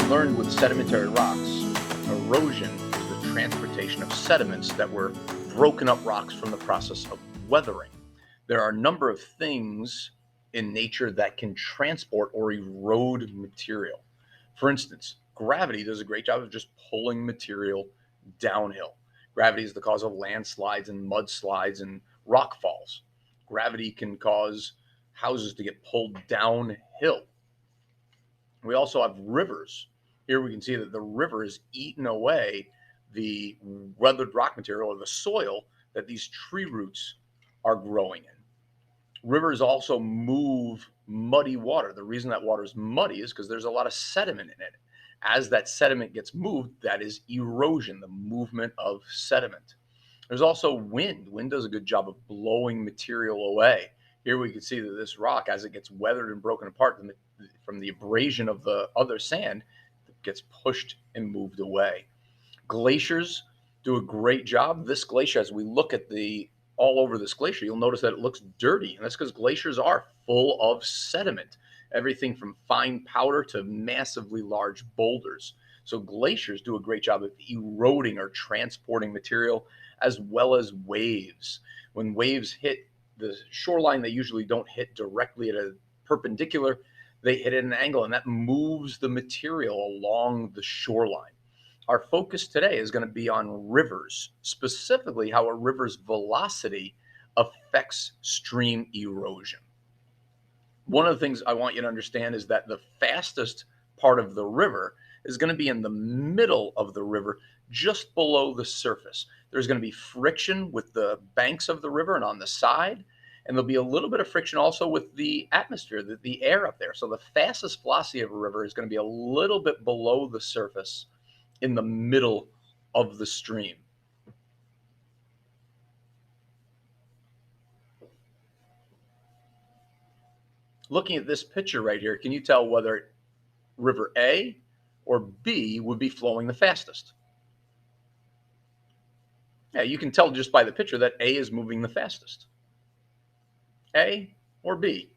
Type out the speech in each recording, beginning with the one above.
Learned with sedimentary rocks, erosion is the transportation of sediments that were broken up rocks from the process of weathering. There are a number of things in nature that can transport or erode material. For instance, gravity does a great job of just pulling material downhill. Gravity is the cause of landslides and mudslides and rock falls. Gravity can cause houses to get pulled downhill. We also have rivers. Here we can see that the river is eating away the weathered rock material or the soil that these tree roots are growing in. Rivers also move muddy water. The reason that water is muddy is because there's a lot of sediment in it. As that sediment gets moved, that is erosion, the movement of sediment. There's also wind. Wind does a good job of blowing material away. Here we can see that this rock, as it gets weathered and broken apart from the abrasion of the other sand, gets pushed and moved away. Glaciers do a great job. This glacier, as we look at the all over this glacier, you'll notice that it looks dirty. And that's because glaciers are full of sediment, everything from fine powder to massively large boulders. So glaciers do a great job of eroding or transporting material, as well as waves. When waves hit the shoreline, they usually don't hit directly at a perpendicular, they hit at an angle, and that moves the material along the shoreline. Our focus today is going to be on rivers, specifically how a river's velocity affects stream erosion. One of the things I want you to understand is that the fastest part of the river is going to be in the middle of the river, just below the surface. There's going to be friction with the banks of the river and on the side, and there'll be a little bit of friction also with the atmosphere, the air up there. So the fastest velocity of a river is going to be a little bit below the surface in the middle of the stream. Looking at this picture right here, can you tell whether river A or B would be flowing the fastest? Yeah, you can tell just by the picture that A is moving the fastest. A or B?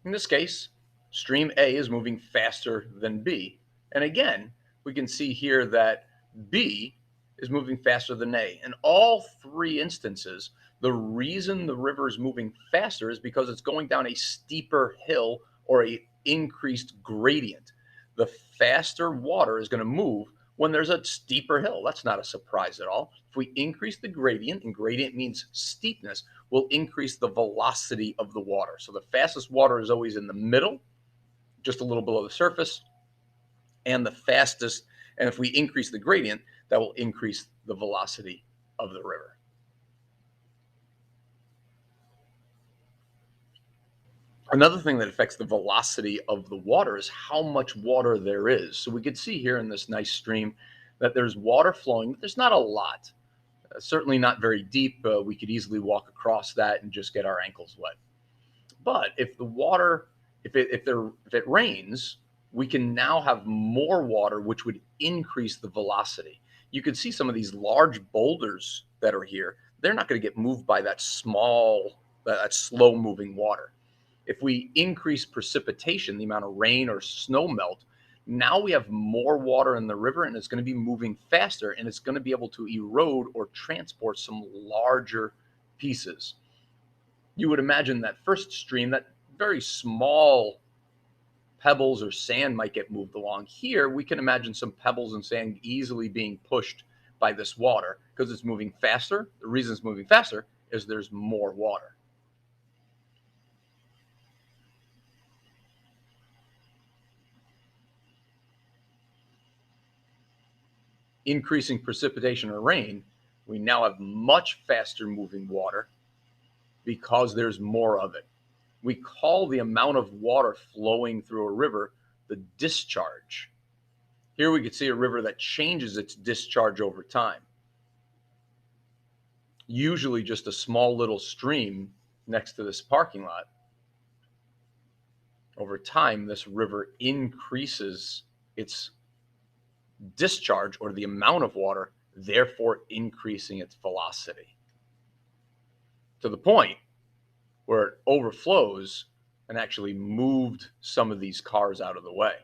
In this case, stream A is moving faster than B. And again, we can see here that B is moving faster than A. In all three instances, the reason the river is moving faster is because it's going down a steeper hill or a increased gradient. The faster water is going to move when there's a steeper hill. That's not a surprise at all. If we increase the gradient, and gradient means steepness, we'll increase the velocity of the water. So the fastest water is always in the middle, just a little below the surface, and the fastest, and if we increase the gradient, that will increase the velocity of the river. Another thing that affects the velocity of the water is how much water there is. So we could see here in this nice stream that there's water flowing, but there's not a lot. Certainly not very deep. We could easily walk across that and just get our ankles wet. But if the water, if it rains, we can now have more water, which would increase the velocity. You can see some of these large boulders that are here. They're not going to get moved by that slow moving water. If we increase precipitation, the amount of rain or snow melt, now we have more water in the river and it's going to be moving faster and it's going to be able to erode or transport some larger pieces. You would imagine that first stream, that very small pebbles or sand might get moved along. Here, we can imagine some pebbles and sand easily being pushed by this water because it's moving faster. The reason it's moving faster is there's more water. Increasing precipitation or rain, we now have much faster moving water because there's more of it. We call the amount of water flowing through a river the discharge. Here we can see a river that changes its discharge over time. Usually just a small little stream next to this parking lot. Over time, this river increases its discharge or the amount of water, therefore increasing its velocity to the point where it overflows and actually moved some of these cars out of the way.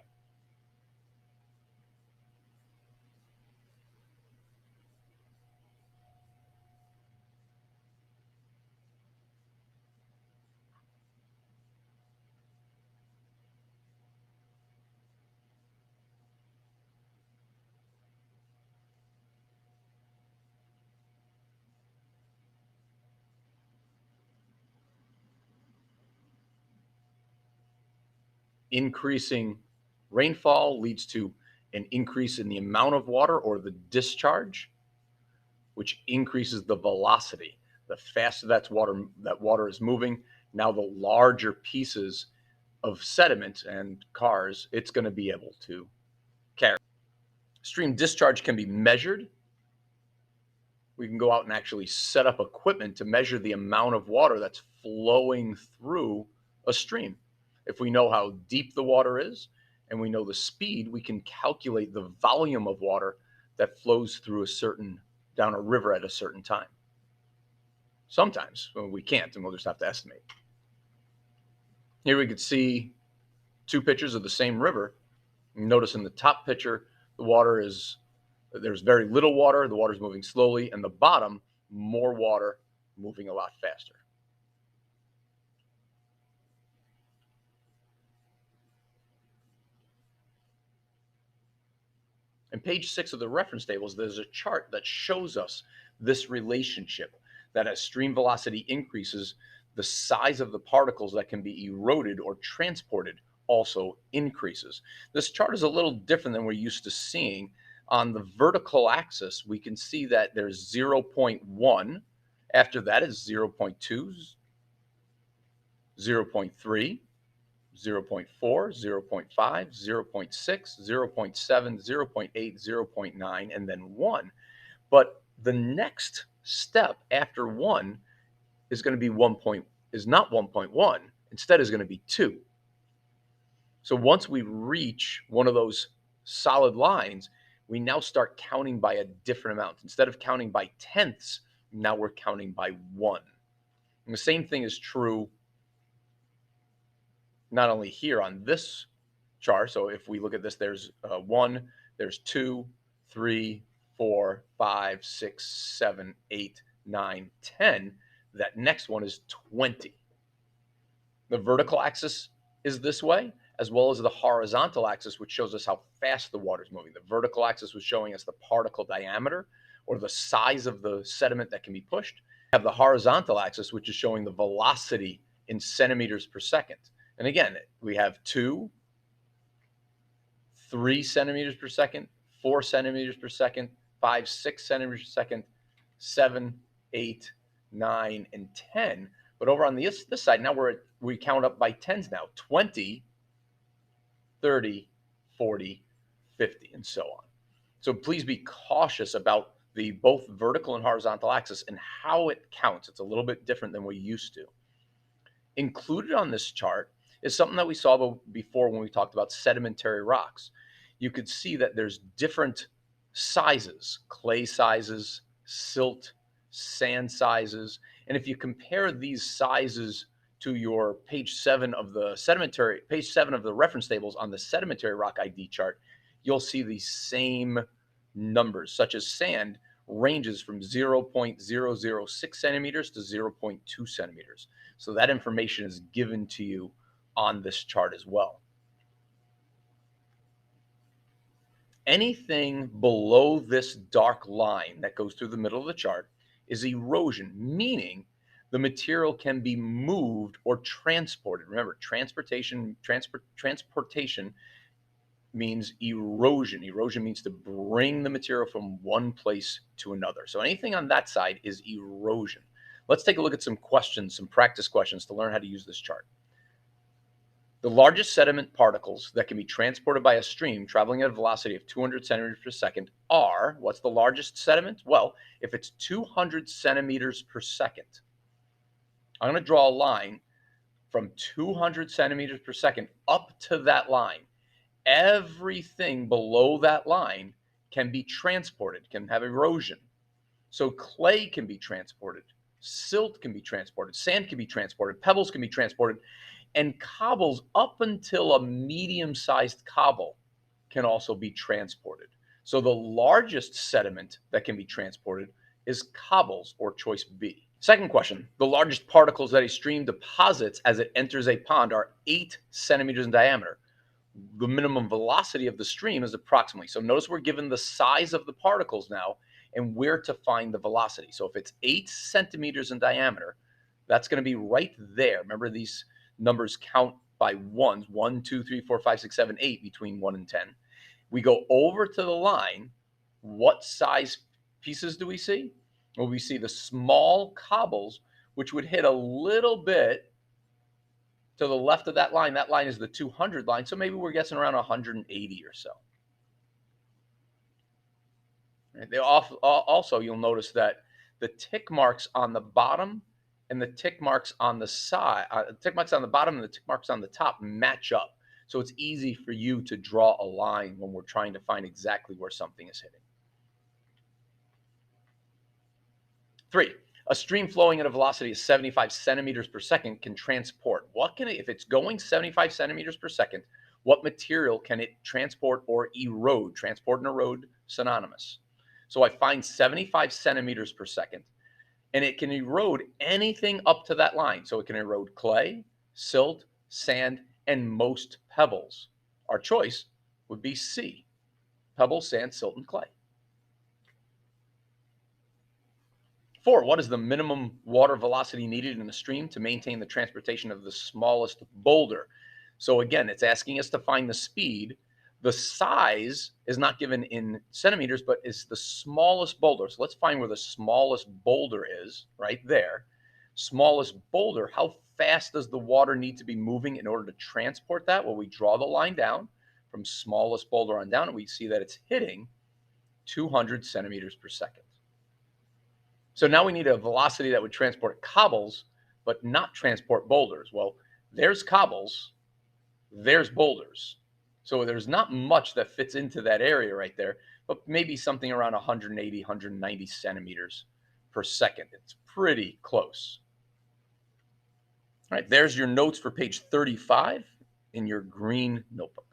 Increasing rainfall leads to an increase in the amount of water or the discharge, which increases the velocity. The faster that water is moving, now the larger pieces of sediment and cars it's going to be able to carry. Stream discharge can be measured. We can go out and actually set up equipment to measure the amount of water that's flowing through a stream. If we know how deep the water is and we know the speed, we can calculate the volume of water that flows through down a river at a certain time. Sometimes we can't, and we'll just have to estimate. Here we could see two pictures of the same river. Notice in the top picture, there's very little water, the water's moving slowly, and the bottom, more water moving a lot faster. In page 6 of the reference tables, there's a chart that shows us this relationship that as stream velocity increases, the size of the particles that can be eroded or transported also increases. This chart is a little different than we're used to seeing. On the vertical axis, we can see that there's 0.1. After that is 0.2, 0.3, 0.4, 0.5, 0.6, 0.7, 0.8, 0.9, and then 1. But the next step after 1 is going to be not 1.1, instead is going to be 2. So once we reach one of those solid lines, we now start counting by a different amount. Instead of counting by tenths, now we're counting by 1. And the same thing is true not only here on this chart. So if we look at this, there's 1, there's 2, 3, 4, 5, 6, 7, 8, 9, 10. That next one is 20. The vertical axis is this way, as well as the horizontal axis, which shows us how fast the water is moving. The vertical axis was showing us the particle diameter or the size of the sediment that can be pushed. We have the horizontal axis, which is showing the velocity in centimeters per second. And again, we have 2, 3 centimeters per second, 4 centimeters per second, 5, 6 centimeters per second, 7, 8, 9, and 10. But over on this side, now we count up by tens now. 20, 30, 40, 50, and so on. So please be cautious about the both vertical and horizontal axis and how it counts. It's a little bit different than we used to. Included on this chart is something that we saw before when we talked about sedimentary rocks. You could see that there's different sizes, clay sizes, silt, sand sizes. And if you compare these sizes to your page 7 of the reference tables on the sedimentary rock ID chart, you'll see the same numbers, such as sand ranges from 0.006 centimeters to 0.2 centimeters. So that information is given to you on this chart as well. Anything below this dark line that goes through the middle of the chart is erosion, meaning the material can be moved or transported. Remember, transportation means erosion. Erosion means to bring the material from one place to another. So anything on that side is erosion. Let's take a look at some practice questions to learn how to use this chart. The largest sediment particles that can be transported by a stream traveling at a velocity of 200 centimeters per second are, what's the largest sediment? Well, if it's 200 centimeters per second, I'm going to draw a line from 200 centimeters per second up to that line. Everything below that line can be transported, can have erosion. So clay can be transported, silt can be transported, sand can be transported, pebbles can be transported. And cobbles up until a medium-sized cobble can also be transported. So the largest sediment that can be transported is cobbles, or choice B. Second question, the largest particles that a stream deposits as it enters a pond are 8 centimeters in diameter. The minimum velocity of the stream is approximately. So notice we're given the size of the particles now and where to find the velocity. So if it's 8 centimeters in diameter, that's going to be right there. Remember, these numbers count by ones: 1, 2, 3, 4, 5, 6, 7, 8, between 1 and 10. We go over to the line. What size pieces do we see? Well, we see the small cobbles, which would hit a little bit to the left of that line. That line is the 200 line. So maybe we're guessing around 180 or so. And also, you'll notice that the tick marks on the bottom and the tick marks on the side, tick marks on the bottom and the tick marks on the top match up. So it's easy for you to draw a line when we're trying to find exactly where something is hitting. 3, a stream flowing at a velocity of 75 centimeters per second can transport. If it's going 75 centimeters per second, what material can it transport or erode? Transport and erode, synonymous. So I find 75 centimeters per second, and it can erode anything up to that line. So it can erode clay, silt, sand, and most pebbles. Our choice would be C: pebbles, sand, silt, and clay. 4, what is the minimum water velocity needed in a stream to maintain the transportation of the smallest boulder? So again, it's asking us to find the speed. The size is not given in centimeters, but is the smallest boulder. So let's find where the smallest boulder is, right there. Smallest boulder, how fast does the water need to be moving in order to transport that? Well, we draw the line down from smallest boulder on down, and we see that it's hitting 200 centimeters per second. So now we need a velocity that would transport cobbles, but not transport boulders. Well, there's cobbles, there's boulders. So there's not much that fits into that area right there, but maybe something around 180, 190 centimeters per second. It's pretty close. All right, there's your notes for page 35 in your green notebook.